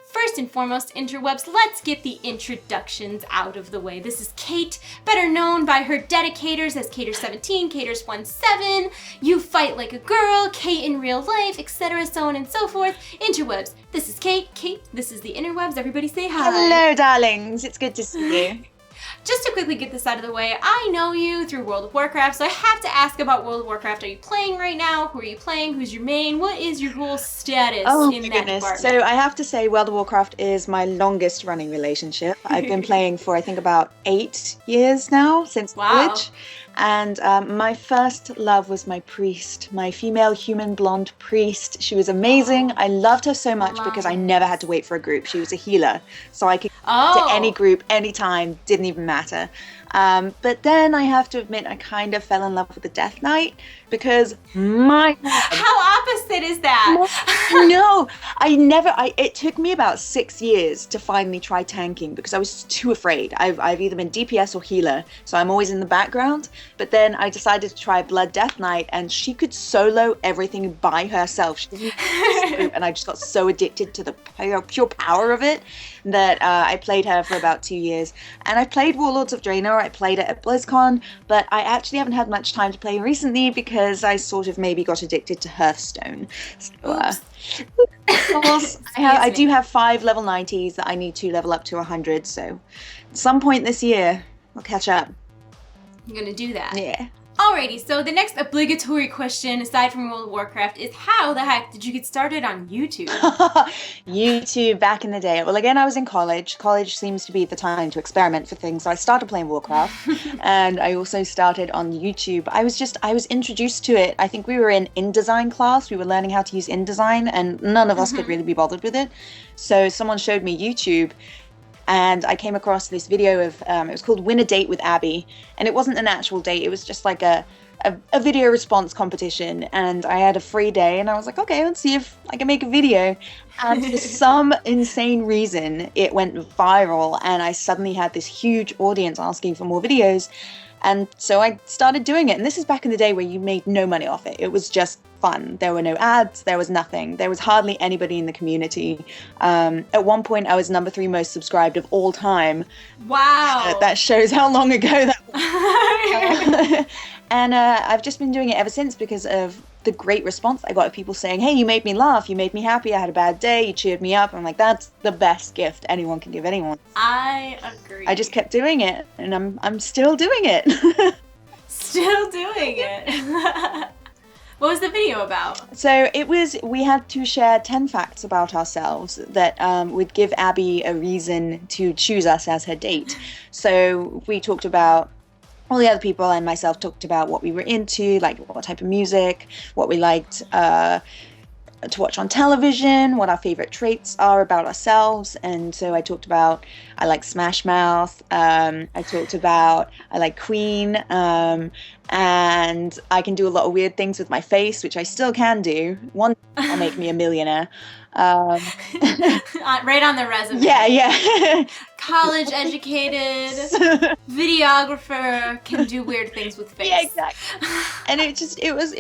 First and foremost, interwebs, let's get the introductions out of the way. This is Kate, better known by her dedicators as Katers17, Katers17, You Fight Like a Girl, Kate in Real Life, etc., so on and so forth. Interwebs, this is Kate. Kate, this is the interwebs. Everybody say hi. Hello, darlings. It's good to see you. Just to quickly get this out of the way, I know you through World of Warcraft, so I have to ask about World of Warcraft. Are you playing right now? Who are you playing? Who's your main? What is your whole status in that department? So I have to say World of Warcraft is my longest running relationship. I've been playing for I think about 8 years now, since college. And my first love was my priest, my female human blonde priest. She was amazing. I loved her so much because I never had to wait for a group. She was a healer, so I could to any group, anytime, didn't even matter. But then I have to admit I kind of fell in love with the Death Knight because how opposite is that? No, it took me about 6 years to finally try tanking because I was too afraid. I've either been DPS or healer, so I'm always in the background. But then I decided to try Blood Death Knight, and she could solo everything by herself. She didn't need a group, and I just got so addicted to the pure power of it that I played her for about 2 years. And I played Warlords of Draenor. I played it at BlizzCon, but I actually haven't had much time to play recently because I sort of maybe got addicted to Hearthstone. So, I do have 5 level 90s that I need to level up to 100, so at some point this year I'll catch up. You're gonna do that? Yeah. Alrighty, so the next obligatory question, aside from World of Warcraft, is how the heck did you get started on YouTube? YouTube back in the day. Well, again, I was in college. College seems to be the time to experiment for things. So I started playing Warcraft, and I also started on YouTube. I was introduced to it. I think we were in InDesign class. We were learning how to use InDesign, and none of us could really be bothered with it. So someone showed me YouTube. And I came across this video of, it was called Win a Date with Abby. And it wasn't an actual date, it was just like a video response competition. And I had a free day and I was like, okay, let's see if I can make a video. And for some insane reason, it went viral and I suddenly had this huge audience asking for more videos. And so I started doing it. And this is back in the day where you made no money off it. It was just fun. There were no ads. There was nothing. There was hardly anybody in the community. At one point, I was number 3 most subscribed of all time. Wow. That shows how long ago that was. And I've just been doing it ever since because of the great response I got of people saying, hey, you made me laugh. You made me happy. I had a bad day. You cheered me up. I'm like, that's the best gift anyone can give anyone. I agree. I just kept doing it and I'm still doing it. Still doing it. What was the video about? So we had to share 10 facts about ourselves that would give Abby a reason to choose us as her date. So we talked about, all the other people and myself talked about what we were into, like what type of music, what we liked to watch on television, what our favorite traits are about ourselves. And so I talked about, I like Smash Mouth, I talked about, I like Queen, and I can do a lot of weird things with my face, which I still can do. One will make me a millionaire. Right on the resume. Yeah. College educated, videographer, can do weird things with face. Yeah, exactly. And it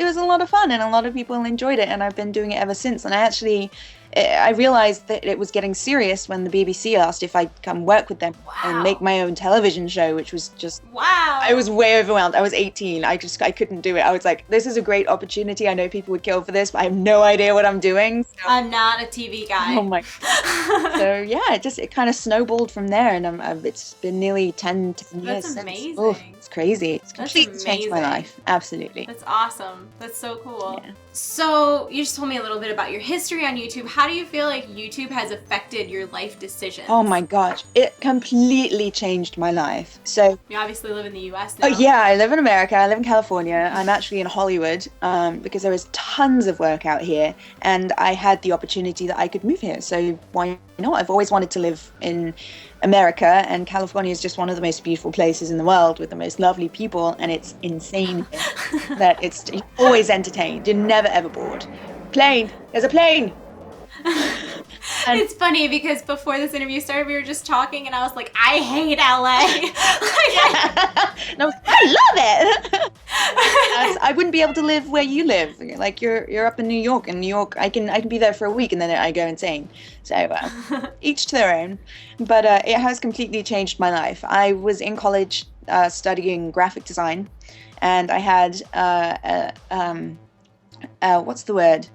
was a lot of fun and a lot of people enjoyed it and I've been doing it ever since. And I realized that it was getting serious when the BBC asked if I'd come work with them and make my own television show, which was just, wow. I was way overwhelmed. I was 18. I couldn't do it. I was like, this is a great opportunity. I know people would kill for this, but I have no idea what I'm doing. So. I'm not a TV guy. Oh my God. So yeah, it kind of snowballed from there and it's been nearly 10 years. That's amazing. Oh, it's crazy. It's completely changed my life. Absolutely. That's awesome. That's so cool. Yeah. So you just told me a little bit about your history on YouTube. How do you feel like YouTube has affected your life decisions? Oh my gosh, it completely changed my life. So you obviously live in the US now. Oh yeah, I live in America. I live in California. I'm actually in Hollywood because there is tons of work out here and I had the opportunity that I could move here. So why not? I've always wanted to live in America and California is just one of the most beautiful places in the world with the most lovely people and it's insane that you're always entertained. You're never ever bored. Plane! There's a plane! And it's funny because before this interview started, we were just talking, and I was like, I hate LA. and I was like, I love it. I wouldn't be able to live where you live. Like you're up in New York, and New York, I can be there for a week and then I go insane. So each to their own. But it has completely changed my life. I was in college studying graphic design, and I had what's the word?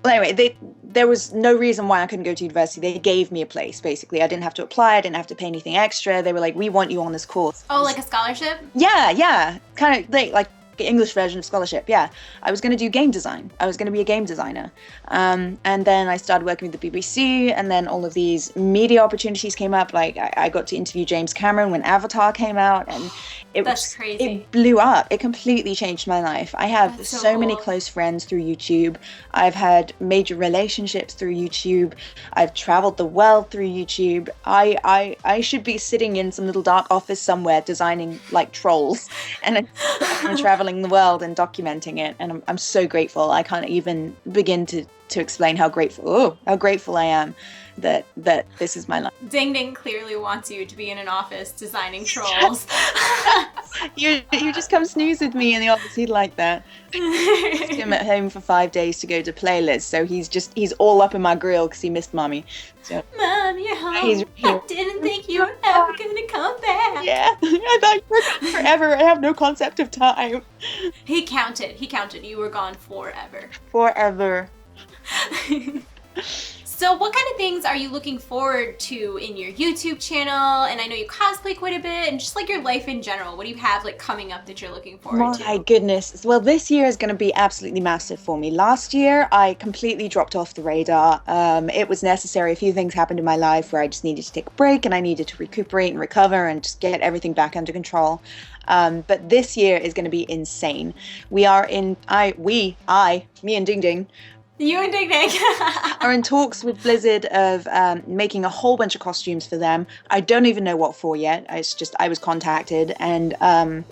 Well, anyway, there was no reason why I couldn't go to university. They gave me a place, basically. I didn't have to apply. I didn't have to pay anything extra. They were like, we want you on this course. Oh, like a scholarship? Yeah. Kind of like English version of scholarship. Yeah. I was going to do game design. I was going to be a game designer. And then I started working with the BBC, and then all of these media opportunities came up. Like I got to interview James Cameron when Avatar came out, and That's crazy. It blew up. It completely changed my life. I have That's so many cool. close friends through YouTube. I've had major relationships through YouTube. I've traveled the world through YouTube. I should be sitting in some little dark office somewhere designing like trolls, and I'm traveling the world and documenting it. And I'm so grateful. I can't even begin to explain how grateful I am that this is my life. Ding Ding clearly wants you to be in an office designing trolls. You just come snooze with me in the office. He'd like that. Him at home for 5 days to go to playlist, so he's all up in my grill because he missed mommy. So Mom, you're home. He's I didn't think you were ever gonna come back. yeah, I thought you were gone forever. I have no concept of time. He counted. You were gone Forever. So what kind of things are you looking forward to in your YouTube channel? And I know you cosplay quite a bit, and just like your life in general. What do you have like coming up that you're looking forward to? My goodness. Well, this year is going to be absolutely massive for me. Last year, I completely dropped off the radar. It was necessary. A few things happened in my life where I just needed to take a break, and I needed to recuperate and recover and just get everything back under control. But this year is going to be insane. Me and Ding Ding, You and Ding Ding. are in talks with Blizzard of making a whole bunch of costumes for them. I don't even know what for yet. It's just I was contacted, and I'm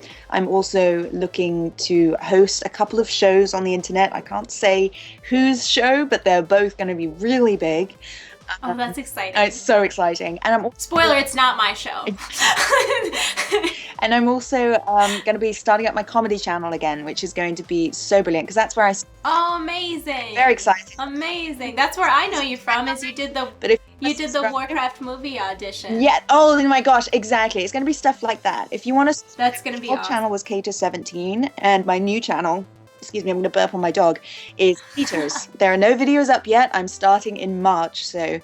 also looking to host a couple of shows on the internet. I can't say whose show, but they're both going to be really big. Oh, that's exciting. It's so exciting. And I'm also, Spoiler, it's not my show. and I'm also going to be starting up my comedy channel again, which is going to be so brilliant because that's where I Oh, amazing. very exciting. Amazing. That's where I know you from, is you did the But if Warcraft movie audition. Yeah. Oh my gosh. Exactly. It's going to be stuff like that. If you want to, That's going to be my old awesome. channel was Katers17, and my new channel, excuse me, I'm going to burp on my dog, is Katers. There are no videos up yet. I'm starting in March, so I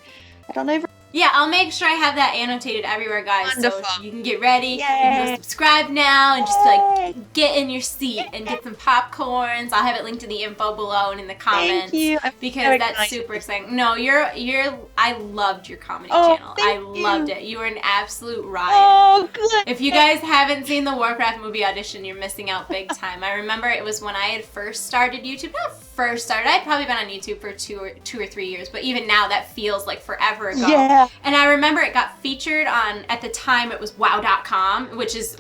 don't know. Yeah, I'll make sure I have that annotated everywhere, guys. Wonderful. So you can get ready. You Yay. can go subscribe now and just like get in your seat and get some popcorns. I'll have it linked in the info below and in the comments. Thank you. I'm Because so that's excited. super exciting. No, I loved your comedy Oh, channel. thank I you. loved it. You were an absolute riot. Oh, good. If you guys haven't seen the Warcraft movie audition, you're missing out big time. I remember it was when I had first started YouTube. Not first started. I'd probably been on YouTube for two or 3 years, but even now that feels like forever ago. Yeah. And I remember it got featured on, at the time it was wow.com, which was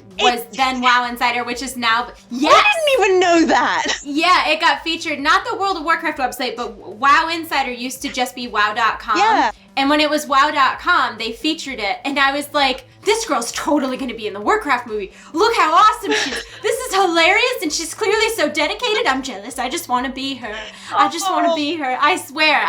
then Wow Insider, which is now, yes! I didn't even know that. Yeah, it got featured, not the World of Warcraft website, but Wow Insider used to just be wow.com. Yeah. And when it was wow.com, they featured it, and I was like, this girl's totally gonna be in the Warcraft movie. Look how awesome she is. This is hilarious, and she's clearly so dedicated. I'm jealous. I just want to be her. I just want to be her. I swear.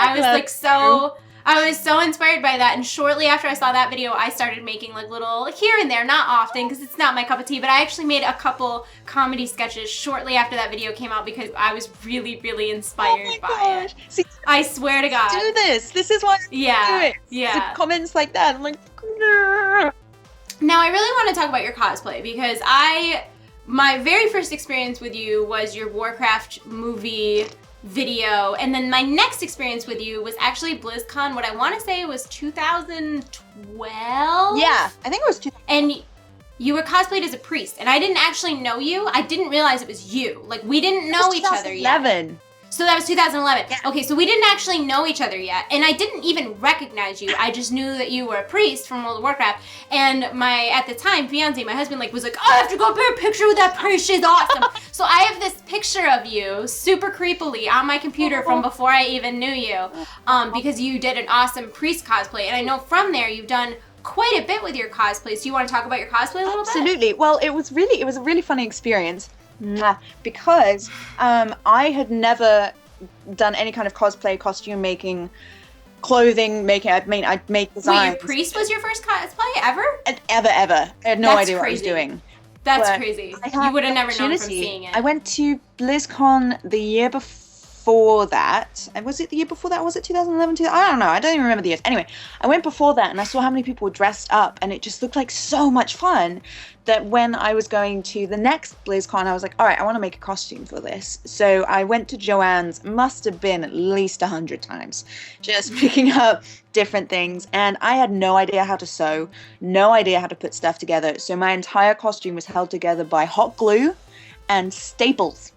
I was so inspired by that, and shortly after I saw that video, I started making like little, here and there, not often, because it's not my cup of tea, but I actually made a couple comedy sketches shortly after that video came out because I was really, really inspired by it. See, I swear to God. do this. This is why I Yeah, do it. yeah. The comments like that. I'm like, "Grr." Now, I really want to talk about your cosplay because my very first experience with you was your Warcraft movie video, and then my next experience with you was actually BlizzCon. What I want to say was 2012. Yeah, I think it was 2. And you were cosplayed as a priest, and I didn't actually know you. I didn't realize it was you. Like, we didn't know each other yet. 2011. So that was 2011. Yeah. Okay, so we didn't actually know each other yet, and I didn't even recognize you. I just knew that you were a priest from World of Warcraft, and my, at the time, fiance, my husband, like, was like, I have to go get a picture with that priest, she's awesome. So I have this picture of you, super creepily, on my computer from before I even knew you, because you did an awesome priest cosplay, and I know from there you've done quite a bit with your cosplay. So you want to talk about your cosplay a little bit? Absolutely. Well, it was a really funny experience. Because I had never done any kind of cosplay, costume making, clothing making. I'd make designs. Wait, your priest was your first cosplay ever? Ever. I had no That's idea what I was crazy. doing. That's But crazy. I had You would have the never known from opportunity. seeing it. I went to BlizzCon the year before that. Was it the year before that? Was it 2011? I don't know. I don't even remember the years. Anyway, I went before that and I saw how many people were dressed up and it just looked like so much fun that when I was going to the next BlizzCon, I was like, all right, I want to make a costume for this. So I went to Joann's, must have been at least 100 times, just picking up different things. And I had no idea how to sew, no idea how to put stuff together. So my entire costume was held together by hot glue and staples.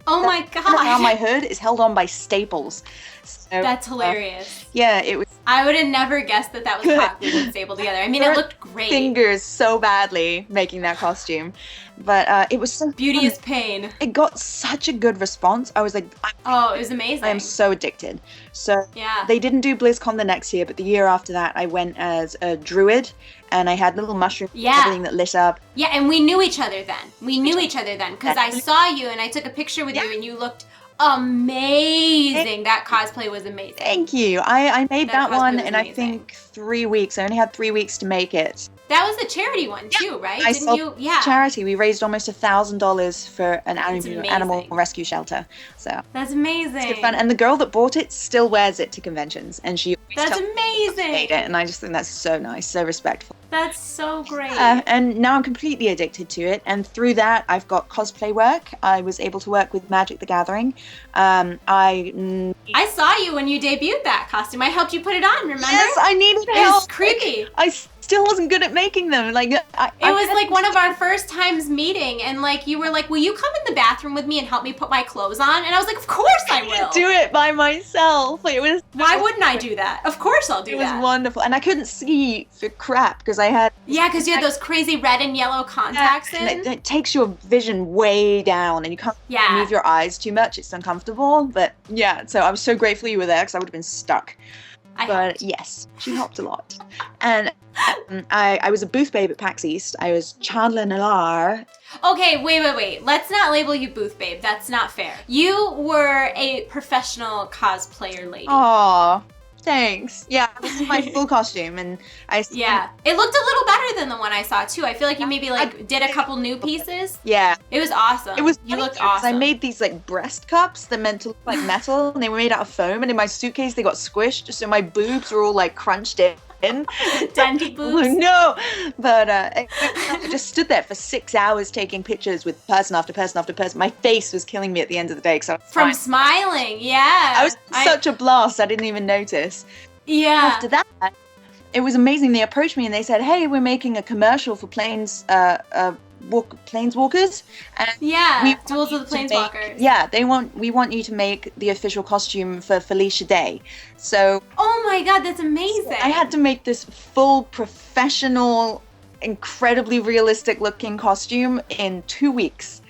Oh my Around my god. hood is held on by staples. So, That's hilarious. yeah, it was I would have never guessed that was hot glue and stapled together. I mean, it Hurt looked great. fingers so badly making that costume, but it was so Beauty fun. is pain. It got such a good response. I was like, Oh, it was amazing. I am so addicted. So Yeah. they didn't do BlizzCon the next year, but the year after that, I went as a druid, and I had little mushrooms, Yeah. everything that lit up. Yeah, and we knew each other then. Because I saw you and I took a picture with you and you looked amazing. That cosplay was amazing. Thank you. I made That that one cosplay was in I amazing. think 3 weeks. I only had 3 weeks to make it. That was the charity one too, right? I Didn't sold you? Yeah. charity. We raised almost $1,000 for an amazing. animal rescue shelter. So That's amazing. it's good fun. And the girl that bought it still wears it to conventions, and she always That's tells me she made amazing. it, and I just think that's so nice, so respectful. That's so great. And now I'm completely addicted to it, and through that I've got cosplay work. I was able to work with Magic the Gathering. I saw you when you debuted that costume. I helped you put it on, remember? Yes, I needed It help. was creepy. I still wasn't good at making them. Like It was like one of our first times meeting, and like you were like, "Will you come in the bathroom with me and help me put my clothes on?" And I was like, "Of course I will." do it by myself. It was Why wouldn't I do that? Of course I'll do it was that. wonderful, and I couldn't see for crap because I had Yeah, because you had those crazy red and yellow contacts and in. it takes your vision way down, and you can't Yeah. move your eyes too much. It's uncomfortable, but yeah. So I was so grateful you were there because I would have been stuck. I But helped. yes, she helped a lot. And I was a booth babe at PAX East. I was Chandler Nalar. Okay, wait. Let's not label you booth babe. That's not fair. You were a professional cosplayer lady. Aw, thanks. Yeah, this is my full costume, and I Yeah, it looked a little better than the one I saw too. I feel like you maybe like did a couple new pieces. yeah. It was awesome. It was You funny looked too, 'cause awesome. I made these like breast cups. They're meant to look like metal, and they were made out of foam. And in my suitcase, they got squished, so my boobs were all like crunched in. Denty Oh, boobs. no, but I just stood there for 6 hours taking pictures with person after person after person. My face was killing me at the end of the day because I was From fine. smiling, yeah. I was such a blast. I didn't even notice. Yeah. After that, it was amazing. They approached me and they said, "Hey, we're making a commercial for Planeswalkers, and Yeah. we Duels want of the you to make- Planeswalkers. Yeah, we want you to make the official costume for Felicia Day." So Oh my god, that's amazing. I had to make this full professional, incredibly realistic looking costume in 2 weeks.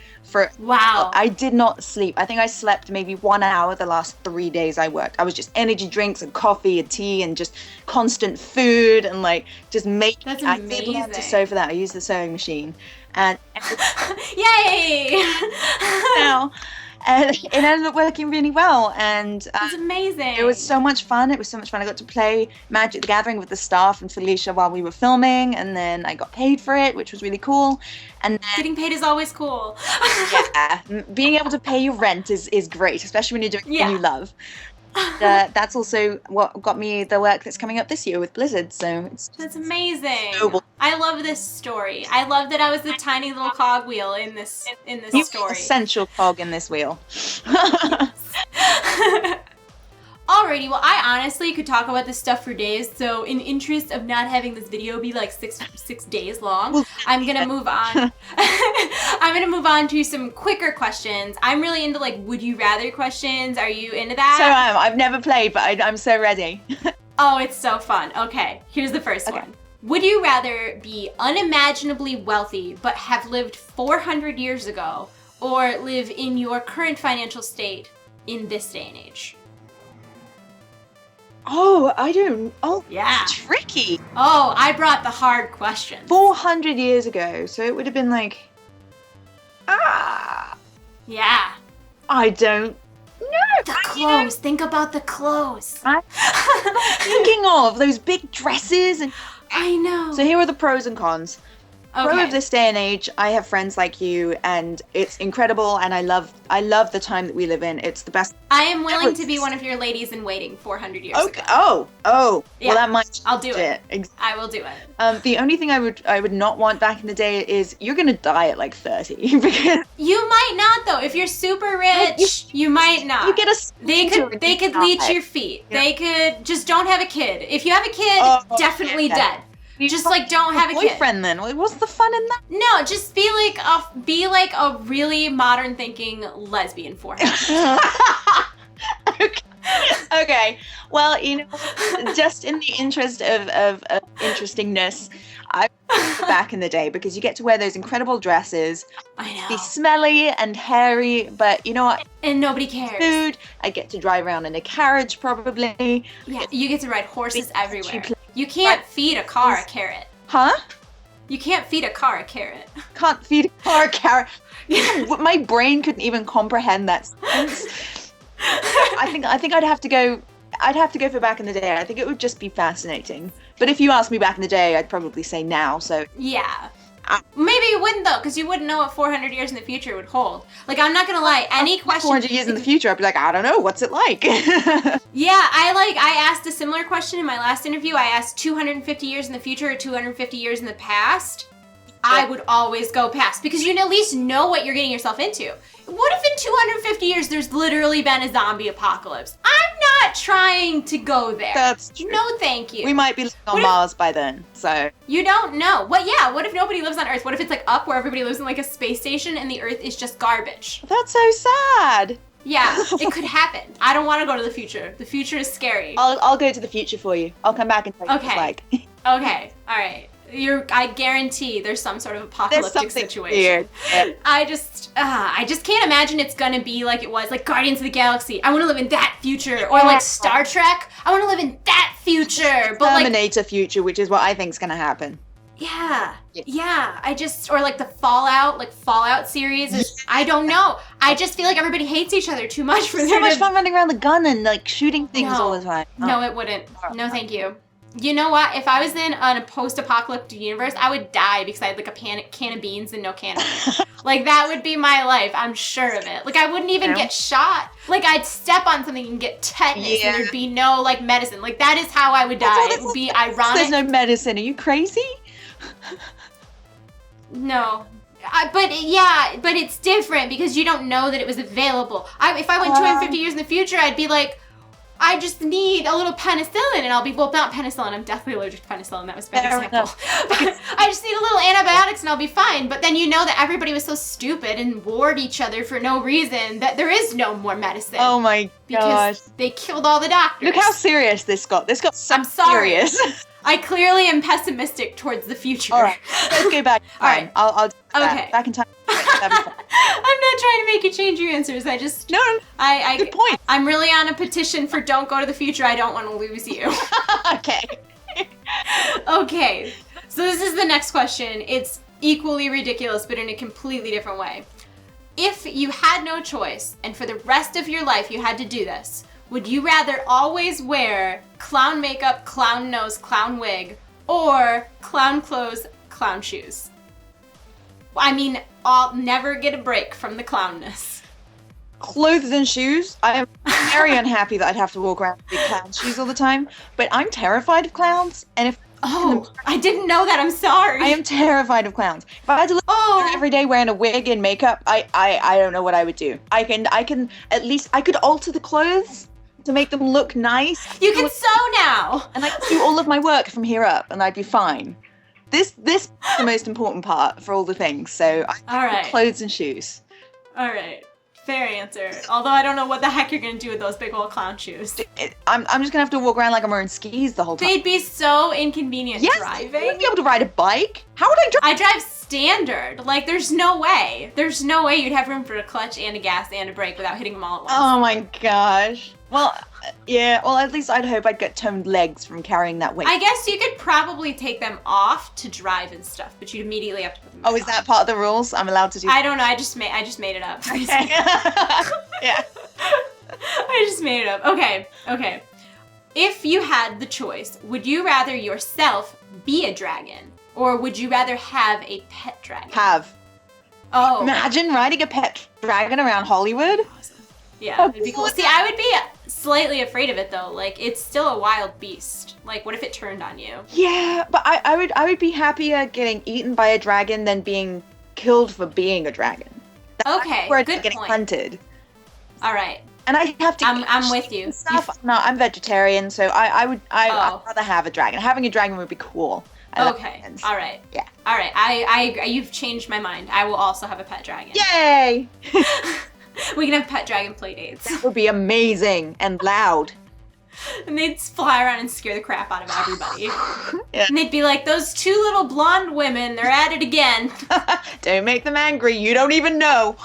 Wow. I did not sleep. I think I slept maybe 1 hour the last 3 days I worked. I was just energy drinks and coffee and tea and just constant food and like just making. That's I did learn to amazing. sew for that. I used the sewing machine, and Yay! now and it ended up working really well. And That's amazing. it was so much fun. It was so much fun. I got to play Magic the Gathering with the staff and Felicia while we were filming, and then I got paid for it, which was really cool. And then Getting paid is always cool. yeah, being able to pay your rent is great, especially when you're doing Yeah. something you love. That's also what got me the work that's coming up this year with Blizzard. So it's That's amazing. Noble. I love this story. I love that I was the tiny little cogwheel in this you're story. an essential cog in this wheel. All Alrighty, well, I honestly could talk about this stuff for days, so in interest of not having this video be like six days long, I'm gonna move on. I'm gonna move on to some quicker questions. I'm really into like would you rather questions. Are you into that? So I am. I've never played, but I'm so ready. Oh, it's so fun. Okay, here's the first one. Would you rather be unimaginably wealthy but have lived 400 years ago, or live in your current financial state in this day and age? Oh, I don't. Oh, yeah. It's tricky. Oh, I brought the hard questions. 400 years ago, so it would have been like. Yeah. I don't know. The clothes. Think about the clothes. I'm thinking of those big dresses and. I know. So here are the pros and cons. Okay. Pro of this day and age, I have friends like you, and it's incredible, and I love the time that we live in. It's the best. I am willing to be one of your ladies in waiting 400 years ago. Oh. Yeah, well, that might. I'll do it. I will do it. The only thing I would not want back in the day is you're gonna die at like 30 because you might not though. If you're super rich, you might not. You get a. They could leech your feet. Yeah. They could just don't have a kid. If you have a kid, definitely dead. You just like don't have a kid. Boyfriend then? What's the fun in that? No, just be like a really modern thinking lesbian for him. Okay. Well, just in the interest of interestingness, I back in the day because you get to wear those incredible dresses. I know. Be smelly and hairy, but you know what? And nobody cares. Food. I get to drive around in a carriage probably. Yeah, you get to ride horses everywhere. You can't feed a car a carrot. Huh? You can't feed a car a carrot. Can't feed a car a carrot. My brain couldn't even comprehend that sentence. I think I'd have to go for back in the day. I think it would just be fascinating. But if you asked me back in the day, I'd probably say now. So yeah. Maybe you wouldn't though, because you wouldn't know what 400 years in the future would hold. Like, I'm not gonna lie, any question. 400 years in the future, I'd be like, I don't know, what's it like? Yeah, I asked a similar question in my last interview. I asked 250 years in the future or 250 years in the past. I would always go past because you at least know what you're getting yourself into. What if in 250 years there's literally been a zombie apocalypse? I'm not trying to go there. That's true. No, thank you. We might be living on Mars by then, so. You don't know. What if nobody lives on Earth? What if it's like up where everybody lives in like a space station and the Earth is just garbage? That's so sad. Yeah, it could happen. I don't want to go to the future. The future is scary. I'll go to the future for you. I'll come back and tell you what it's like. Okay, all right. I guarantee there's some sort of apocalyptic situation. Weird. Yeah. I just can't imagine it's gonna be like it was like Guardians of the Galaxy. I want to live in that future, or like Star Trek. I want to live in that future. But Terminator future, which is what I think is gonna happen. Yeah. Or like the Fallout series. I don't know. I just feel like everybody hates each other too much for so much fun running around the gun and like shooting things all the time. No, it wouldn't. No, thank you. You know what? If I was in a post-apocalyptic universe, I would die because I had like a can of beans and no cannon. Like that would be my life. I'm sure of it. Like I wouldn't even get shot. Like I'd step on something and get tetanus and there'd be no like medicine. Like that is how I would die. It would be ironic. There's no medicine. Are you crazy? No. But it's different because you don't know that it was available. If I went 250 years in the future, I'd be like, I just need a little penicillin, and I'll be, well, not penicillin, I'm definitely allergic to penicillin, that was a bad example. But I just need a little antibiotics and I'll be fine. But then you know that everybody was so stupid and warred each other for no reason that there is no more medicine. Oh my gosh. Because they killed all the doctors. Look how serious this got. This got so I'm sorry. serious. I clearly am pessimistic towards the future. All right, let's go back. All right. I'll do that. Back in time. I'm not trying to make you change your answers. I just good point. I'm really on a petition for don't go to the future. I don't want to lose you. Okay. Okay. So this is the next question. It's equally ridiculous, but in a completely different way. If you had no choice, and for the rest of your life you had to do this, would you rather always wear clown makeup, clown nose, clown wig, or clown clothes, clown shoes? I mean, I'll never get a break from the clownness. Clothes and shoes? I am very unhappy that I'd have to walk around with big clown shoes all the time, but I'm terrified of clowns, and if I didn't know that, I'm sorry. I am terrified of clowns. If I had to live every day wearing a wig and makeup, I don't know what I would do. I can at least, I could alter the clothes, to make them look nice. You can sew now. And I could do all of my work from here up, and I'd be fine. This is the most important part for all the things. So All right. Clothes and shoes. All right. Fair answer. Although I don't know what the heck you're gonna do with those big old clown shoes. I'm just gonna have to walk around like I'm wearing skis the whole time. They'd be so inconvenient driving. I wouldn't be able to ride a bike. How would I drive? I drive standard. Like, there's no way. There's no way you'd have room for a clutch and a gas and a brake without hitting them all at once. Oh my gosh. Well, yeah. Well, at least I'd hope I'd get toned legs from carrying that weight. I guess you could probably take them off to drive and stuff, but you'd immediately have to put them back is that part of the rules? I'm allowed to do. I don't know. I just made it up. Okay. Yeah. I just made it up. Okay. If you had the choice, would you rather yourself be a dragon, or would you rather have a pet dragon? Have. Oh. Imagine riding a pet dragon around Hollywood. Yeah, it'd be cool. See, I would be slightly afraid of it though. Like, it's still a wild beast. Like, what if it turned on you? Yeah, but I would be happier getting eaten by a dragon than being killed for being a dragon. Okay, where good getting point. hunted. All right. And I have to. I'm with you. Stuff. No, I'm vegetarian, so I'd rather have a dragon. Having a dragon would be cool. Okay. All right. Yeah. All right. I agree. You've changed my mind. I will also have a pet dragon. Yay! We can have pet dragon play dates. That would be amazing and loud. And they'd fly around and scare the crap out of everybody. Yeah. And they'd be like, those two little blonde women, they're at it again. Don't make them angry. You don't even know.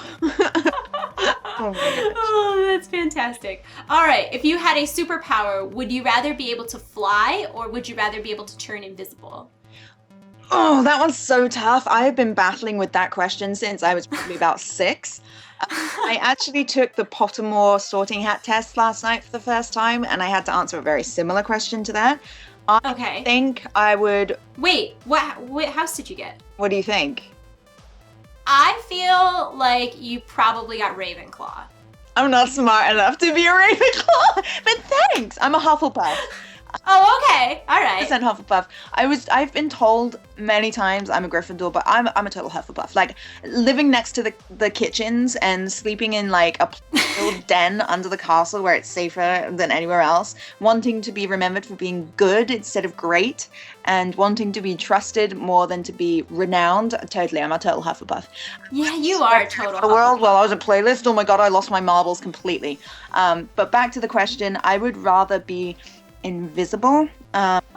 Oh, oh, that's fantastic. All right. If you had a superpower, would you rather be able to fly or would you rather be able to turn invisible? Oh, that one's so tough. I have been battling with that question since I was probably about 6. I actually took the Pottermore sorting hat test last night for the first time, and I had to answer a very similar question to that. I think I would... Wait, what house did you get? What do you think? I feel like you probably got Ravenclaw. I'm not smart enough to be a Ravenclaw, but thanks. I'm a Hufflepuff. Oh, okay. All right. 100% Hufflepuff. I've been told many times I'm a Gryffindor, but I'm a total Hufflepuff. Like, living next to the kitchens and sleeping in like a little den under the castle where it's safer than anywhere else, wanting to be remembered for being good instead of great, and wanting to be trusted more than to be renowned. Totally, I'm a total Hufflepuff. Yeah, you are a total The world, well, I was a playlist. Oh my god, I lost my marbles completely. But back to the question, I would rather be invisible.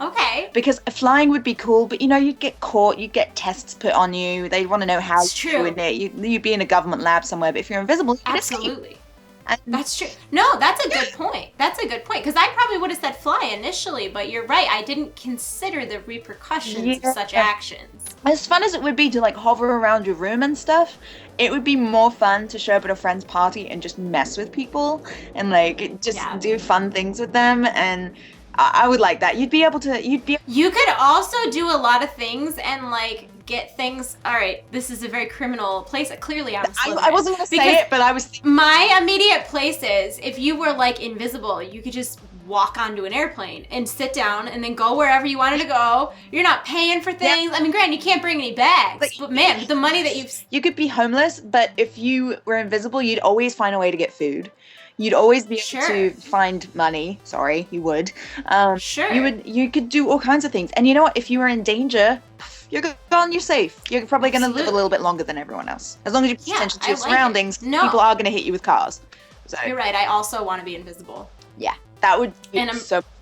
Okay. Because flying would be cool, but you'd get caught, you'd get tests put on you, they'd want to know how you're doing it. You'd be in a government lab somewhere, but if you're invisible, you can Absolutely. escape. That's true. No, that's a good point. That's a good point. Because I probably would have said fly initially, but you're right. I didn't consider the repercussions of such actions. As fun as it would be to like hover around your room and stuff, it would be more fun to show up at a friend's party and just mess with people and like just do fun things with them, and I would like that. You could also do a lot of things and like get things. All right, this is a very criminal place. Clearly, I'm Slytherin. I wasn't going to say it, but I was thinking. My immediate place is if you were like invisible, you could just walk onto an airplane and sit down and then go wherever you wanted to go. You're not paying for things. I mean, granted, you can't bring any bags, but man, the money that you could be homeless, but if you were invisible, you'd always find a way to get food. You'd always be able to find money. Sorry, you would. You could do all kinds of things. And you know what? If you were in danger, you're gone, you're safe. You're probably going to live a little bit longer than everyone else. As long as you pay attention to your surroundings, people are going to hit you with cars. So. You're right. I also want to be invisible. Yeah, that would be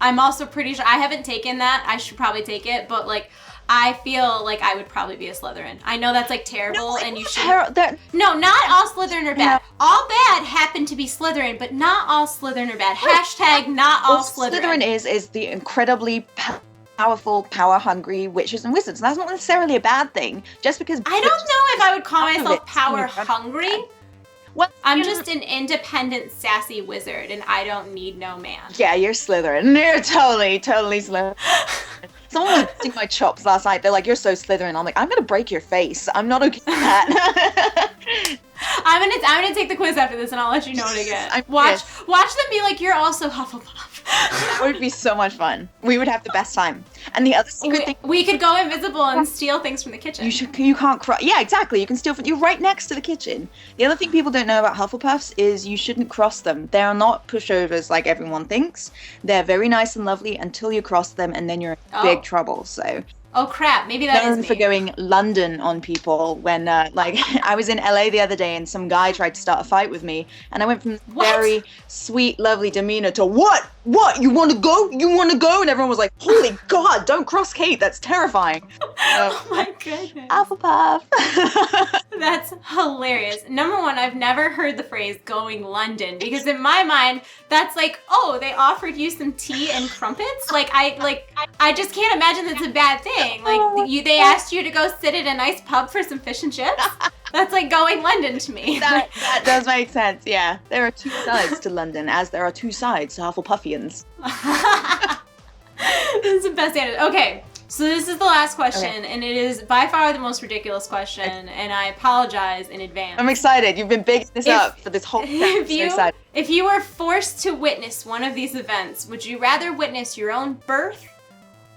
I'm also pretty sure, I haven't taken that. I should probably take it, but like, I feel like I would probably be a Slytherin. I know that's like terrible, and you should. No, not all Slytherin are bad. No. All bad happen to be Slytherin, but not all Slytherin are bad. Hashtag not all Slytherin. Slytherin is the incredibly powerful, power-hungry witches and wizards. That's not necessarily a bad thing. Just because I don't know if I would call myself power-hungry. Well, I'm just an independent, sassy wizard, and I don't need no man. Yeah, you're Slytherin. You're totally Slytherin. Someone was eating my chops last night. They're like, "You're so Slytherin." I'm like, "I'm gonna break your face. I'm not okay with that." I'm gonna take the quiz after this, and I'll let you know it again. Watch them be like, "You're also Hufflepuff." That would be so much fun. We would have the best time. And the other secret thing... We could go invisible and steal things from the kitchen. You can't cross... Yeah, exactly. You can steal... You're right next to the kitchen. The other thing people don't know about Hufflepuffs is you shouldn't cross them. They are not pushovers like everyone thinks. They're very nice and lovely until you cross them, and then you're in big trouble, so... Oh crap, maybe that is known me. for going London on people when, like, I was in LA the other day and some guy tried to start a fight with me, and I went from very sweet, lovely demeanor to, what? You want to go? You want to go? And everyone was like, holy God, don't cross Kate, that's terrifying. Oh my goodness. Hufflepuff. That's hilarious. Number one, I've never heard the phrase going London, because in my mind, that's like, oh, they offered you some tea and crumpets? I just can't imagine that's a bad thing. Like, they asked you to go sit at a nice pub for some fish and chips? That's like going London to me. That does make sense, yeah. There are two sides to London, as there are two sides to Hufflepuffians. This is the best answer. Okay, so this is the last question, and it is by far the most ridiculous question, and I apologize in advance. I'm excited. You've been bigging this up for this whole time. If you were forced to witness one of these events, would you rather witness your own birth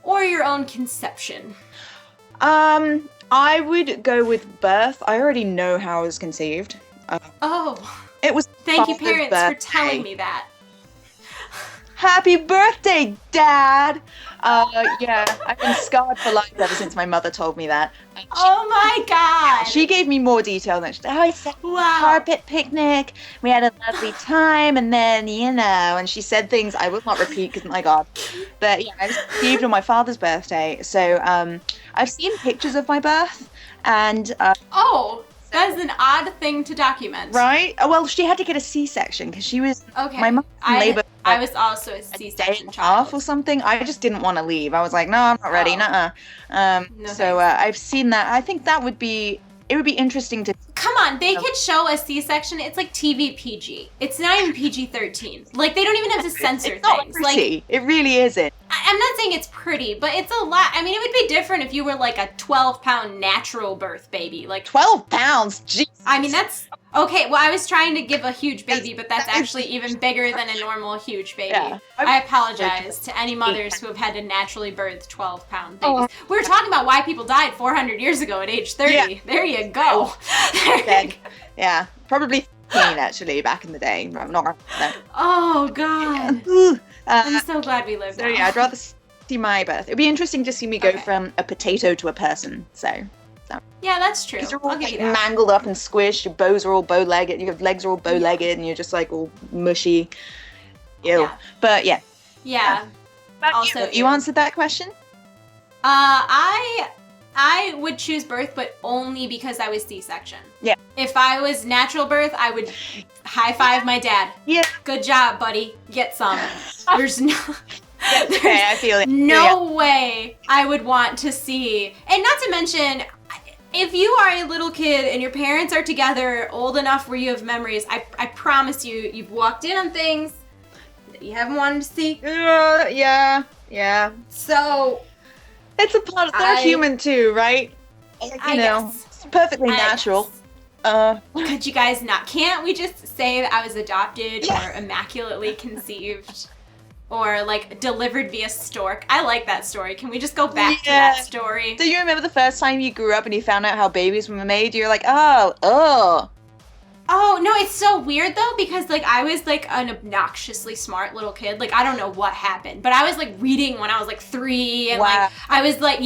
or your own conception? I would go with birth. I already know how I was conceived. It was Thank you, parents, birthday. for telling me that. Happy birthday, Dad! Yeah, I've been scarred for life ever since my mother told me that. Oh my God! She gave me more detail than I said. Carpet picnic. We had a lovely time, and then and she said things I will not repeat because my God. But yeah, I was conceived on my father's birthday, so I've seen pictures of my birth, and that's an odd thing to document. Right? Well, she had to get a C-section because she was my mom in labor. I was also a C-section child. Or something. I just didn't want to leave. I was like, no, I'm not ready. No, I've seen that. I think it would be interesting to... Come on, they could show a C-section. It's like TV PG. It's not even PG-13. Like, they don't even have to censor it's not things. Pretty. Like, it really isn't. I'm not saying it's pretty, but it's a lot. I mean, it would be different if you were like a 12-pound natural birth baby. Like 12 pounds? Jesus. I mean, that's... Okay, well, I was trying to give a huge baby, but that's actually even bigger than a normal huge baby. Yeah. I apologize to any mothers who have had to naturally birth 12-pound babies. We were talking about why people died 400 years ago at age 30. Yeah. There you go. Yeah, probably 15 actually back in the day. I'm not. No. Oh God. I'm so glad we lived. So yeah, I'd rather see my birth. It'd be interesting to see me go from a potato to a person. So. Yeah, that's true. You're all like mangled up and squished. Your bows are all bow-legged. Your legs are all bow-legged, and you're just like all mushy. Ew. Yeah. But yeah. Yeah. Also, you answered that question. I would choose birth, but only because I was C-section. Yeah. If I was natural birth, I would high five my dad. Yeah. Good job, buddy. Get some. There's no. Okay, I feel it. No way I would want to see. And not to mention, if you are a little kid and your parents are together, old enough where you have memories, I promise you, you've walked in on things that you haven't wanted to see. Yeah. So it's a part of they're human too, right? You know, guess. It's perfectly natural. Could you guys not? Can't we just say that I was adopted or immaculately conceived? Or, like, delivered via stork. I like that story. Can we just go back to that story? Do you remember the first time you grew up and you found out how babies were made? You're like, oh. Oh, no, it's so weird, though, because, like, I was, like, an obnoxiously smart little kid. Like, I don't know what happened. But I was, like, reading when I was, like, 3. And, like, I was, like,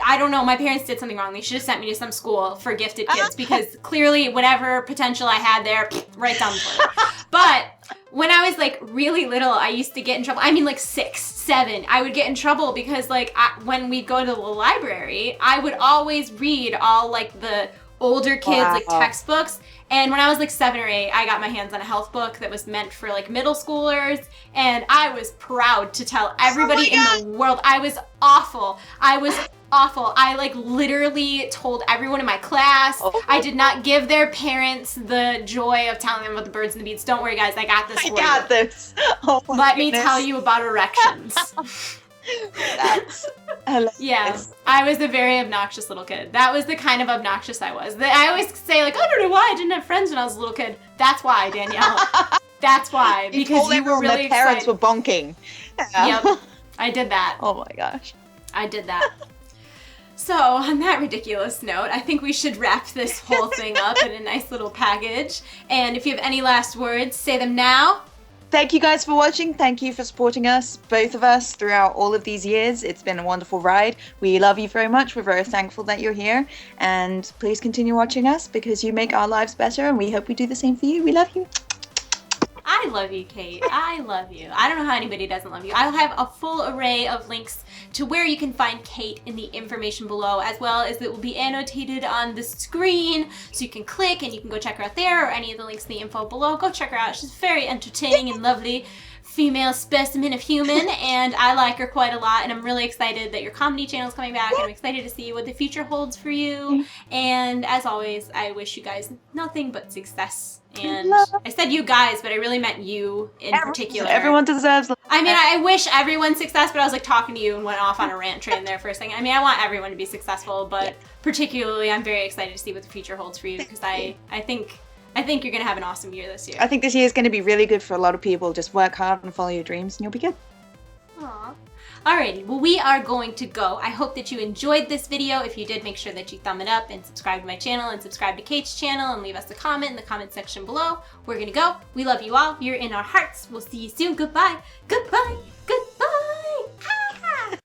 I don't know, my parents did something wrong. They should have sent me to some school for gifted kids because clearly whatever potential I had there, right down the toilet. But when I was like really little, I used to get in trouble. I mean like 6, 7, I would get in trouble because like when we'd go to the library, I would always read all like the older kids like textbooks. And when I was like 7 or 8, I got my hands on a health book that was meant for like middle schoolers. And I was proud to tell everybody in the world I was awful. I like literally told everyone in my class. I did not give their parents the joy of telling them about the birds and the bees. Don't worry guys, I got this. Let me tell you about erections. That's hilarious. Yeah, I was a very obnoxious little kid. That was the kind of obnoxious I was. I always say like, I don't know why I didn't have friends when I was a little kid. That's why, Danielle. That's why, You because told you were everyone really their parents excited. were bonking. Yeah. Yep, I did that. Oh my gosh. I did that. So, on that ridiculous note, I think we should wrap this whole thing up in a nice little package. And if you have any last words, say them now. Thank you guys for watching. Thank you for supporting us, both of us, throughout all of these years. It's been a wonderful ride. We love you very much. We're very thankful that you're here. And please continue watching us because you make our lives better, and we hope we do the same for you. We love you. I love you, Kate. I love you. I don't know how anybody doesn't love you. I'll have a full array of links to where you can find Kate in the information below, as well as it will be annotated on the screen, so you can click and you can go check her out there, or any of the links in the info below. Go check her out. She's very entertaining and lovely female specimen of human, and I like her quite a lot, and I'm really excited that your comedy channel is coming back, and I'm excited to see what the future holds for you. And as always, I wish you guys nothing but success. And I said you guys, but I really meant you in particular. Everyone deserves. I mean, I wish everyone success, but I was like talking to you and went off on a rant train there for a second. I mean, I want everyone to be successful, but particularly I'm very excited to see what the future holds for you, because I think you're gonna have an awesome year this year. I think this year is going to be really good for a lot of people. Just work hard and follow your dreams, and you'll be good. Aww. Alrighty, well, we are going to go. I hope that you enjoyed this video. If you did, make sure that you thumb it up and subscribe to my channel and subscribe to Kate's channel and leave us a comment in the comment section below. We're gonna go. We love you all. You're in our hearts. We'll see you soon. Goodbye. Goodbye.